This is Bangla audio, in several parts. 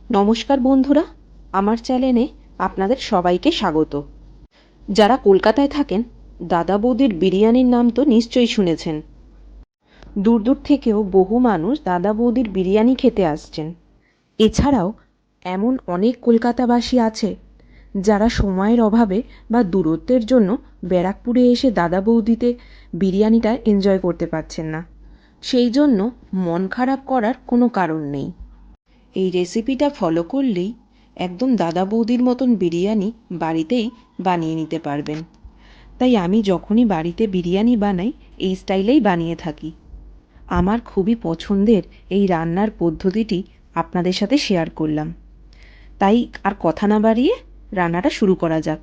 নমস্কার বন্ধুরা, আমার চ্যানেলে আপনাদের সবাইকে স্বাগত। যারা কলকাতায় থাকেন, দাদা বৌদির বিরিয়ানির নাম তো নিশ্চয়ই শুনেছেন। দূর দূর থেকেও বহু মানুষ দাদা বৌদির বিরিয়ানি খেতে আসছেন। এছাড়াও এমন অনেক কলকাতাবাসী আছে যারা সময়ের অভাবে বা দূরত্বের জন্য ব্যারাকপুরে এসে দাদা বৌদিতে বিরিয়ানিটা এনজয় করতে পারছেন না। সেই জন্য মন খারাপ করার কোনো কারণ নেই। এই রেসিপিটা ফলো করলেই একদম দাদা বৌদির মতন বিরিয়ানি বাড়িতেই বানিয়ে নিতে পারবেন। তাই আমি যখনই বাড়িতে বিরিয়ানি বানাই এই স্টাইলেই বানিয়ে থাকি। আমার খুবই পছন্দের এই রান্নার পদ্ধতিটি আপনাদের সাথে শেয়ার করলাম। তাই আর কথা না বাড়িয়ে রান্নাটা শুরু করা যাক।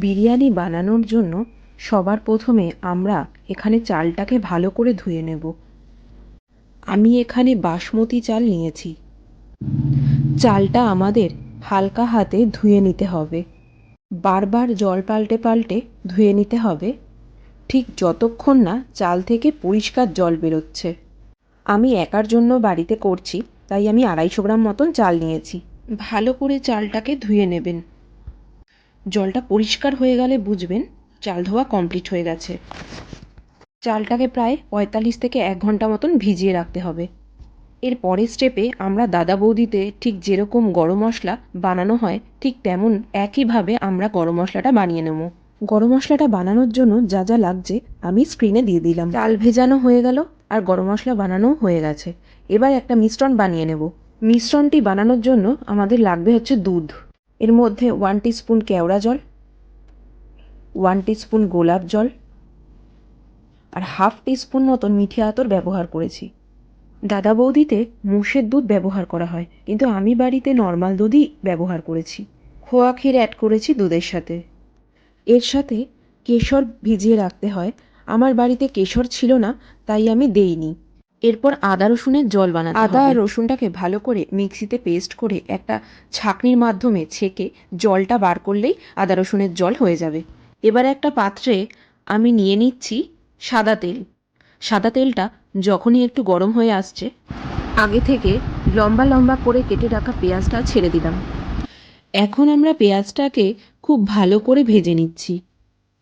বিরিয়ানি বানানোর জন্য সবার প্রথমে আমরা এখানে চালটাকে ভালো করে ধুয়ে নেব। আমি এখানে বাসমতি চাল নিয়েছি। চালটা আমাদের হালকা হাতে ধুয়ে নিতে হবে। বারবার জল পাল্টে পাল্টে ধুয়ে নিতে হবে, ঠিক যতক্ষণ না চাল থেকে পরিষ্কার জল বেরোচ্ছে। আমি একার জন্য বাড়িতে করছি, তাই আমি 250 গ্রাম মতন চাল নিয়েছি। ভালো করে চালটাকে ধুয়ে নেবেন। জলটা পরিষ্কার হয়ে গেলে বুঝবেন চাল ধোয়া কমপ্লিট হয়ে গেছে। চালটাকে প্রায় 45 থেকে 1 ঘন্টা মতন ভিজিয়ে রাখতে হবে। এর পরের স্টেপে আমরা দাদা বৌদিতে ঠিক যেরকম গরম মশলা বানানো হয় ঠিক তেমন একইভাবে আমরা গরম মশলাটা বানিয়ে নেব। গরম মশলাটা বানানোর জন্য যা যা লাগছে আমি স্ক্রিনে দিয়ে দিলাম। চাল ভেজানো হয়ে গেল আর গরম মশলা বানানোও হয়ে গেছে। এবার একটা মিশ্রণ বানিয়ে নেব। মিশ্রণটি বানানোর জন্য আমাদের লাগবে হচ্ছে দুধ। এর মধ্যে 1 টিস্পুন কেওড়া জল, 1 টিস্পুন গোলাপ জল আর হাফ টিস্পুন মতন মিঠে আতর ব্যবহার করেছি। দাদা বৌদিতে মোষের দুধ ব্যবহার করা হয়, কিন্তু আমি বাড়িতে নর্মাল দুধই ব্যবহার করেছি। খোয়া ক্ষীর অ্যাড করেছি দুধের সাথে। এর সাথে কেশর ভিজিয়ে রাখতে হয়। আমার বাড়িতে কেশর ছিল না, তাই আমি দেইনি। এরপর আদা রসুনের জল বানাতে হবে। আদা আর রসুনটাকে ভালো করে মিক্সিতে পেস্ট করে একটা ছাঁকনির মাধ্যমে ছেঁকে জলটা বার করলেই আদা রসুনের জল হয়ে যাবে। এবার একটা পাত্রে আমি নিয়ে নিচ্ছি সাদা তেল। সাদা তেলটা যখনই একটু গরম হয়ে আসছে, আগে থেকে লম্বা লম্বা করে কেটে রাখা পেঁয়াজটা ছেড়ে দিলাম। এখন আমরা পেঁয়াজটাকে খুব ভালো করে ভেজে নিচ্ছি।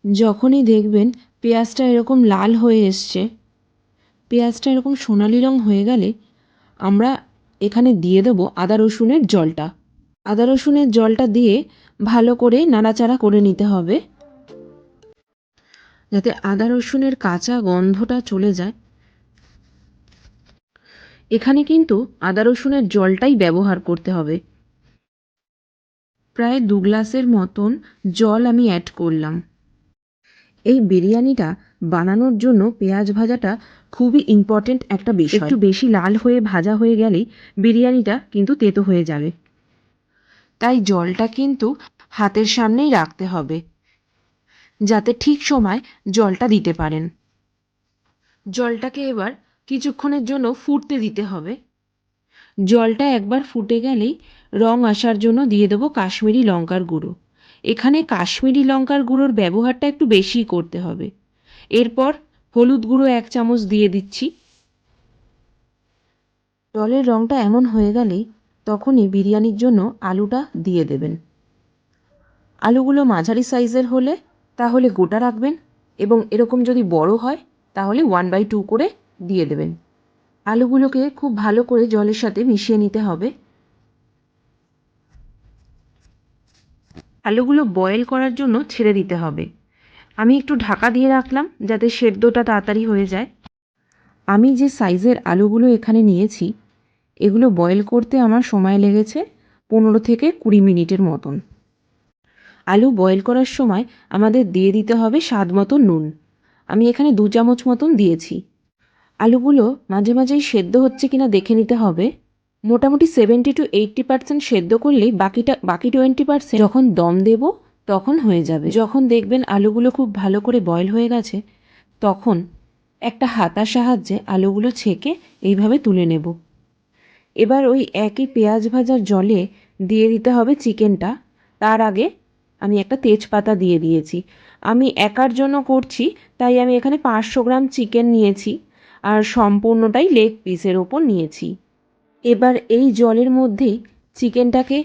যখনই দেখবেন পেঁয়াজটা এরকম লাল হয়ে এসছে, পেঁয়াজটা এরকম সোনালি রং হয়ে গেলে আমরা এখানে দিয়ে দেব আদা রসুনের জলটা। আদা রসুনের জলটা দিয়ে ভালো করে নাড়াচাড়া করে নিতে হবে, যাতে আদা রসুনের কাঁচা গন্ধটা চলে যায়। এখানে কিন্তু আদা রসুনের জলটাই ব্যবহার করতে হবে। প্রায় 2 গ্লাসের মতন জল আমি অ্যাড করলাম। এই বিরিয়ানিটা বানানোর জন্য পেঁয়াজ ভাজাটা খুবই ইম্পর্টেন্ট একটা বিষয়। একটু বেশি লাল হয়ে ভাজা হয়ে গেলেই বিরিয়ানিটা কিন্তু তেতো হয়ে যাবে। তাই জলটা কিন্তু হাতের সামনেই রাখতে হবে, যাতে ঠিক সময় জলটা দিতে পারেন। জলটাকে এবার কিছুক্ষণের জন্য ফুটতে দিতে হবে। জলটা একবার ফুটে গেলেই রং আসার জন্য দিয়ে দেবো কাশ্মীরি লঙ্কার গুঁড়ো। এখানে কাশ্মীরি লঙ্কার গুঁড়োর ব্যবহারটা একটু বেশিই করতে হবে। এরপর হলুদ গুঁড়ো 1 চামচ দিয়ে দিচ্ছি। জলের রংটা এমন হয়ে গেলেই তখনই বিরিয়ানির জন্য আলুটা দিয়ে দেবেন। আলুগুলো মাঝারি সাইজের হলে তাহলে গোটা রাখবেন, এবং এরকম যদি বড় হয় তাহলে 1/2 করে দিয়ে দেবেন। আলুগুলোকে খুব ভালো করে জলের সাথে মিশিয়ে নিতে হবে। আলুগুলো বয়েল করার জন্য ছেড়ে দিতে হবে। আমি একটু ঢাকা দিয়ে রাখলাম যাতে সেদ্ধটা তাড়াতাড়ি হয়ে যায়। আমি যে সাইজের আলুগুলো এখানে নিয়েছি, এগুলো বয়েল করতে আমার সময় লেগেছে 15 থেকে 20 মিনিটের মতন। আলু বয়েল করার সময় আমাদের দিয়ে দিতে হবে স্বাদ মতো নুন। আমি এখানে 2 চামচ মতন দিয়েছি। আলুগুলো মাঝে মাঝেই সেদ্ধ হচ্ছে কিনা দেখে নিতে হবে। মোটামুটি 70 to 80% সেদ্ধ করলেই বাকি 20% যখন দম দেব তখন হয়ে যাবে। যখন দেখবেন আলুগুলো খুব ভালো করে বয়েল হয়ে গেছে, তখন একটা হাতার সাহায্যে আলুগুলো ছেঁকে এইভাবে তুলে নেব। এবার ওই একই পেঁয়াজ ভাজার জলে দিয়ে দিতে হবে চিকেনটা। তার আগে আমি একটা তেজপাতা দিয়ে দিয়েছি। আমি একার জন্য করছি, তাই আমি এখানে 500 গ্রাম চিকেন নিয়েছি আর সম্পূর্ণটাই লেগ পিসের ওপর নিয়েছি। এবার এই জলের মধ্যেই চিকেনটাকে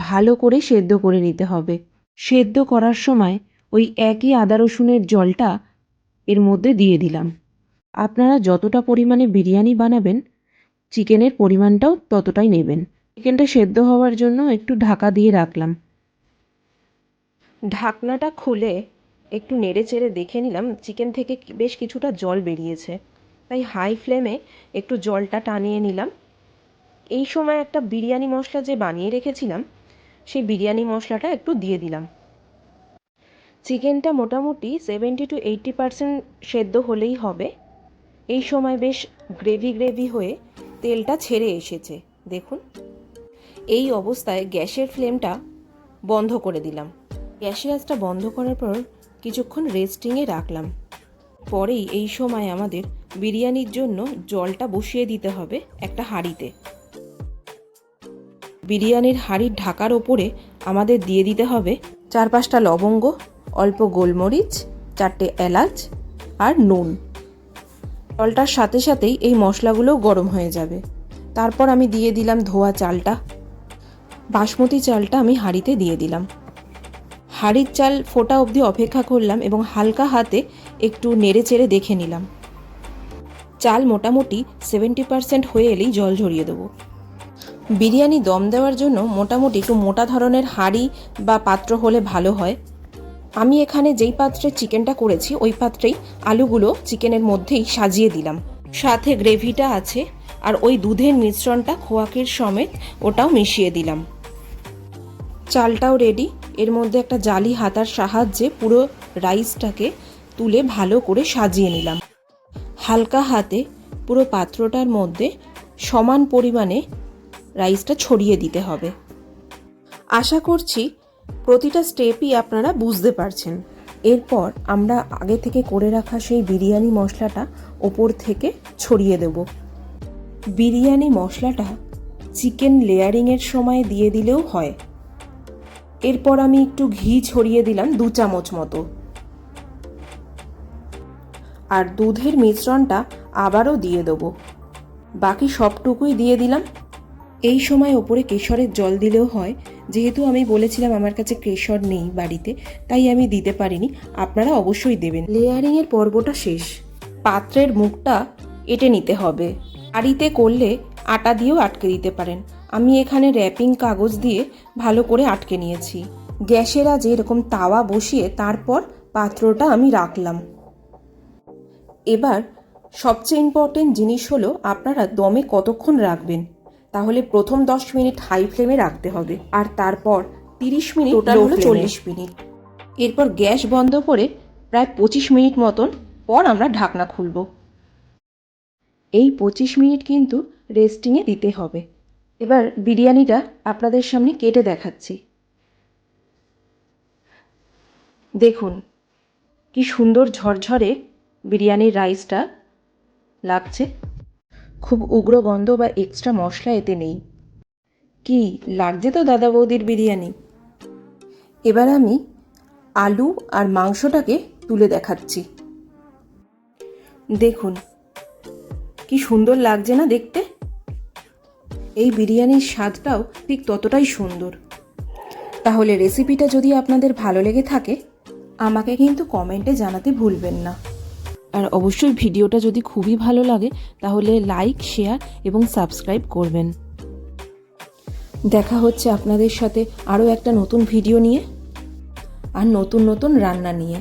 ভালো করে সেদ্ধ করে নিতে হবে। সেদ্ধ করার সময় ওই একই আদা রসুনের জলটা এর মধ্যে দিয়ে দিলাম। আপনারা যতটা পরিমাণে বিরিয়ানি বানাবেন চিকেনের পরিমাণটাও ততটাই নেবেন। চিকেনটা সেদ্ধ হওয়ার জন্য একটু ঢাকা দিয়ে রাখলাম। ঢাকনাটা খুলে একটু নেড়ে চেড়ে দেখে নিলাম চিকেন থেকে বেশ কিছুটা জল বেরিয়েছে, তাই হাই ফ্লেমে একটু জলটা টানিয়ে নিলাম। এই সময় একটা বিরিয়ানি মশলা যে বানিয়ে রেখেছিলাম সেই বিরিয়ানি মশলাটা একটু দিয়ে দিলাম। চিকেনটা মোটামুটি 70-80% সেদ্ধ হলেই হবে। এই সময় বেশ গ্রেভি হয়ে তেলটা ছেড়ে এসেছে দেখুন। এই অবস্থায় গ্যাসের ফ্লেমটা বন্ধ করে দিলাম। গ্যাসের আঁচটা বন্ধ করার পর কিছুক্ষণ রেস্টিংয়ে রাখলাম। পরেই এই সময় আমাদের বিরিয়ানির জন্য জলটা বসিয়ে দিতে হবে একটা হাঁড়িতে। বিরিয়ানির হাঁড়ির ঢাকার ওপরে আমাদের দিয়ে দিতে হবে 4-5টা লবঙ্গ, অল্প গোলমরিচ, 4টে এলাচ আর নুন। জলটার সাথে সাথেই এই মশলাগুলোও গরম হয়ে যাবে। তারপর আমি দিয়ে দিলাম ধোয়া চালটা। বাসমতি চালটা আমি হাঁড়িতে দিয়ে দিলাম। হাঁড়ির চাল ফোটা অবধি অপেক্ষা করলাম এবং হালকা হাতে একটু নেড়ে চেড়ে দেখে নিলাম। চাল মোটামুটি 70% হয়ে এলেই জল ঝরিয়ে দেবো। বিরিয়ানি দম দেওয়ার জন্য মোটামুটি একটু মোটা ধরনের হাঁড়ি বা পাত্র হলে ভালো হয়। আমি এখানে যেই পাত্রে চিকেনটা করেছি ওই পাত্রেই আলুগুলো চিকেনের মধ্যেই সাজিয়ে দিলাম। সাথে গ্রেভিটা আছে আর ওই দুধের মিশ্রণটা খোয়াকের সমেত ওটাও মিশিয়ে দিলাম। চালটাও রেডি। এর মধ্যে একটা জালি হাতার সাহায্যে পুরো রাইসটাকে তুলে ভালো করে সাজিয়ে নিলাম। হালকা হাতে পুরো পাত্রটার মধ্যে সমান পরিমাণে রাইসটা ছড়িয়ে দিতে হবে। আশা করছি প্রতিটা স্টেপই আপনারা বুঝতে পারছেন। এরপর আমরা আগে থেকে করে রাখা সেই বিরিয়ানি মশলাটা ওপর থেকে ছড়িয়ে দেব। বিরিয়ানি মশলাটা চিকেন লেয়ারিংয়ের সময় দিয়ে দিলেও হয়। এরপর আমি একটু ঘি ছড়িয়ে দিলাম 2 চামচ মতো, আর দুধের মিশ্রণটা আবারও দিয়ে দেবো। বাকি সবটুকুই দিয়ে দিলাম। এই সময় ওপরে কেশরের জল দিলেও হয়, যেহেতু আমি বলেছিলাম আমার কাছে কেশর নেই বাড়িতে, তাই আমি দিতে পারিনি। আপনারা অবশ্যই দেবেন। লেয়ারিংয়ের পর্বটা শেষ। পাত্রের মুখটা এঁটে নিতে হবে। হাঁড়িতে করলে আটা দিয়েও আটকে দিতে পারেন। আমি এখানে র্যাপিং কাগজ দিয়ে ভালো করে আটকে নিয়েছি। গ্যাসের আজে এরকম তাওয়া বসিয়ে তারপর পাত্রটা আমি রাখলাম। এবার সবচেয়ে ইম্পর্টেন্ট জিনিস হলো আপনারা দমে কতক্ষণ রাখবেন। তাহলে প্রথম 10 মিনিট হাই ফ্লেমে রাখতে হবে, আর তারপর 30 মিনিট, টোটাল হলো 40 মিনিট। এরপর গ্যাস বন্ধ করে প্রায় 25 মিনিট মতন পর আমরা ঢাকনা খুলব। এই 25 মিনিট কিন্তু রেস্টিংয়ে দিতে হবে। এবার বিরিয়ানিটা আপনাদের সামনে কেটে দেখাচ্ছি। দেখুন কি সুন্দর ঝরঝরে বিরিয়ানির রাইসটা লাগছে। খুব উগ্র গন্ধ বা এক্সট্রা মশলা এতে নেই। কি লাগছে তো দাদা বৌদির বিরিয়ানি। এবার আমি আলু আর মাংসটাকে তুলে দেখাচ্ছি। দেখুন কি সুন্দর লাগছে না দেখতে। এই বিরিয়ানির স্বাদটাও ঠিক ততটাই সুন্দর। তাহলে রেসিপিটা যদি আপনাদের ভালো লেগে থাকে আমাকে কিন্তু কমেন্টে জানাতে ভুলবেন না। আর অবশ্যই ভিডিওটা যদি খুবই ভালো লাগে তাহলে লাইক, শেয়ার এবং সাবস্ক্রাইব করবেন। দেখা হচ্ছে আপনাদের সাথে আরও একটা নতুন ভিডিও নিয়ে আর নতুন নতুন রান্না নিয়ে।